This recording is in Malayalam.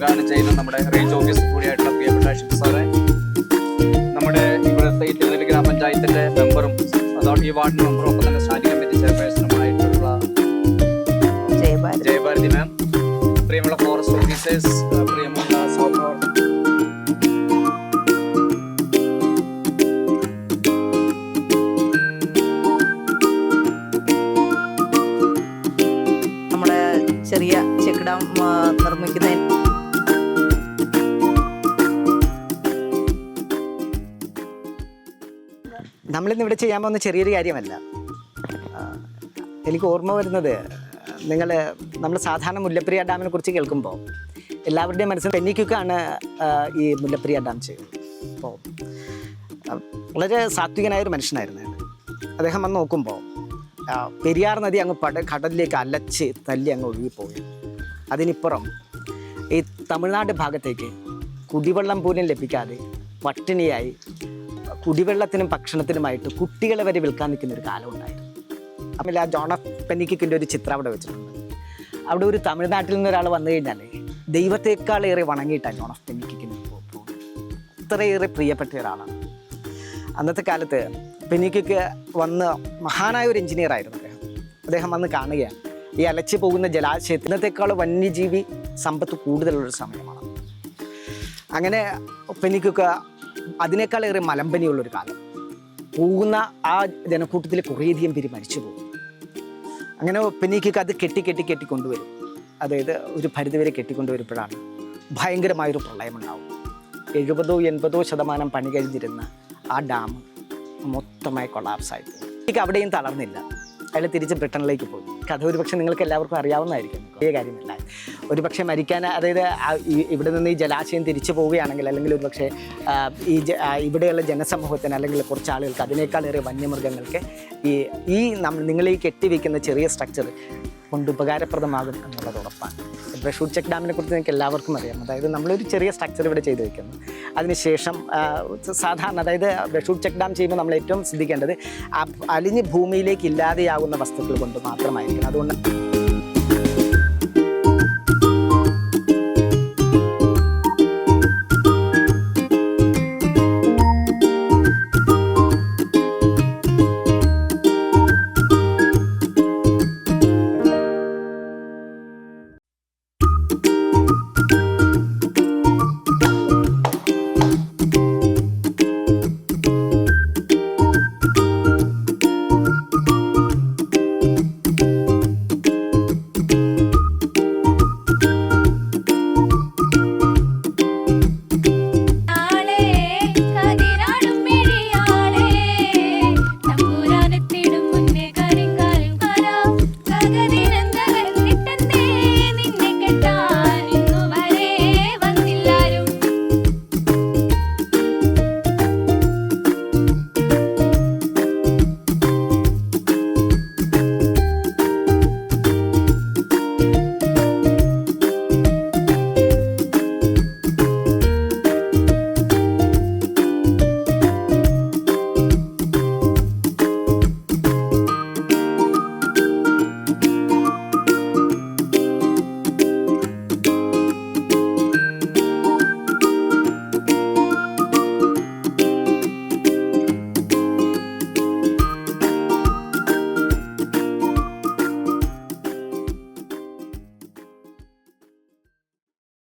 ഉദ്ഘാടനം ചെയ്യുന്ന നമ്മുടെ റേഞ്ച് ഓഫീസർ കൂടിയായിട്ടുള്ള പ്രിയപ്പെട്ട ഷിബ് സാറെ, നമ്മുടെ ഇവിടുത്തെ ഈ തിരുനെല്ലി ഗ്രാമപഞ്ചായത്തിൻ്റെ മെമ്പറും അതോടൊപ്പം ഈ വാർഡ് മെമ്പറും ഒപ്പം തന്നെ സ്റ്റാൻഡിംഗ് കമ്മിറ്റി ചെയർപേഴ്സണുമായിട്ടുള്ള ജയഭാരതി മാം, പ്രിയമുള്ള ഫോറസ്റ്റ് ഓഫീസേഴ്സ്, പ്രിയമുള്ള സഹപ്രവർത്തകർ, ചെറിയ ചെക്ക് ഡാം നിർമ്മിക്കുന്നതിന് നമ്മളിന്നിവിടെ ചെയ്യാൻ പോകുന്ന ചെറിയൊരു കാര്യമല്ല. എനിക്ക് ഓർമ്മ വരുന്നത്, നമ്മൾ സാധാരണ മുല്ലപ്പെരിയാർ ഡാമിനെ കുറിച്ച് കേൾക്കുമ്പോൾ എല്ലാവരുടെയും മനസ്സിൽ പെന്നിക്കുക്കാണ് ഈ മുല്ലപ്പെരിയാർ ഡാം ചെയ്യുന്നത്. അപ്പോൾ വളരെ സാത്വികനായൊരു മനുഷ്യനായിരുന്നു അദ്ദേഹം വന്ന് നോക്കുമ്പോൾ പെരിയാർ നദി അങ്ങ് കടലിലേക്ക് അലച്ച് തല്ലി അങ്ങ് ഒഴുകിപ്പോയി. അതിനിപ്പുറം ഈ തമിഴ്നാട് ഭാഗത്തേക്ക് കുടിവെള്ളം പോലും ലഭിക്കാതെ പട്ടിണിയായി കുടിവെള്ളത്തിനും ഭക്ഷണത്തിനുമായിട്ട് കുട്ടികളെ വരെ വിൽക്കാൻ നിൽക്കുന്നൊരു കാലം ഉണ്ടായിരുന്നു. അപ്പോൾ ആ ജോൺ എഫ് പെന്നിക്കിൻ്റെ ഒരു ചിത്രം അവിടെ വെച്ചിട്ടുണ്ട്. അവിടെ ഒരു തമിഴ്നാട്ടിൽ നിന്നൊരാൾ വന്നു കഴിഞ്ഞാൽ ദൈവത്തെക്കാളേറെ വണങ്ങിയിട്ടാണ് ജോൺ എഫ് പെന്നിക്കിന് പോകുന്നത്. അത്രയേറെ പ്രിയപ്പെട്ട ഒരാളാണ്. അന്നത്തെ കാലത്ത് പെന്നിക്ക് വന്ന് മഹാനായ ഒരു എഞ്ചിനീയർ ആയിരുന്നു അദ്ദേഹം വന്ന് കാണുകയാണ് ഈ അലച്ചു പോകുന്ന ജലാശയത്തിൽ ഇന്നത്തേക്കാൾ വന്യജീവി സമ്പത്ത് കൂടുതലുള്ളൊരു സമയമാണ്. അങ്ങനെ പെന്നിക്കൊക്കെ അതിനേക്കാളേറെ മലമ്പനിയുള്ളൊരു കാലം. പോകുന്ന ആ ജനക്കൂട്ടത്തിൽ കുറേയധികം പേര് മരിച്ചു പോകും. അങ്ങനെ പെന്നിക്കൊക്കെ അത് കെട്ടിക്കൊണ്ടുവരും. അതായത് ഒരു പരിധിവരെ കെട്ടിക്കൊണ്ടുവരുമ്പോഴാണ് ഭയങ്കരമായൊരു പ്രളയമുണ്ടാവും. 70-80% പണി കഴിഞ്ഞിരുന്ന ആ ഡാം മൊത്തമായി കൊളാപ്സായി പോകും. എനിക്ക് അവിടെയും തളർന്നില്ല. അയാൾ തിരിച്ച് ബ്രിട്ടനിലേക്ക് പോയി. കഥ ഒരുപക്ഷെ നിങ്ങൾക്ക് എല്ലാവർക്കും അറിയാവുന്നതായിരിക്കും. വലിയ കാര്യമില്ല. ഒരുപക്ഷെ മരിക്കാൻ, അതായത് ഇവിടെ നിന്ന് ഈ ജലാശയം തിരിച്ചു പോവുകയാണെങ്കിൽ, അല്ലെങ്കിൽ ഒരുപക്ഷെ ഇവിടെയുള്ള ജനസമൂഹത്തിന് അല്ലെങ്കിൽ കുറച്ച് ആളുകൾക്ക് അതിനേക്കാളേറെ വന്യമൃഗങ്ങൾക്ക് നിങ്ങൾ ഈ കെട്ടിവെക്കുന്ന ചെറിയ സ്ട്രക്ചർ കൊണ്ട് ഉപകാരപ്രദമാകും എന്നുള്ളത് ഉറപ്പാണ്. ബ്രഷൂർ ചെക്ക് ഡാമിനെ കുറിച്ച് നിങ്ങൾക്ക് എല്ലാവർക്കും അറിയാം. അതായത് നമ്മളൊരു ചെറിയ സ്ട്രക്ചർ ഇവിടെ ചെയ്ത് വെക്കുന്നു. അതിനുശേഷം സാധാരണ, അതായത് ബ്രഷൂർ ചെക്ക് ഡാം ചെയ്യുമ്പോൾ നമ്മൾ ഏറ്റവും ശ്രദ്ധിക്കേണ്ടത് അലിഞ്ഞ് ഭൂമിയിലേക്ക് ഇല്ലാതെയാകുന്ന വസ്തുക്കൾ കൊണ്ട് മാത്രമായിരിക്കണം. അതുകൊണ്ട്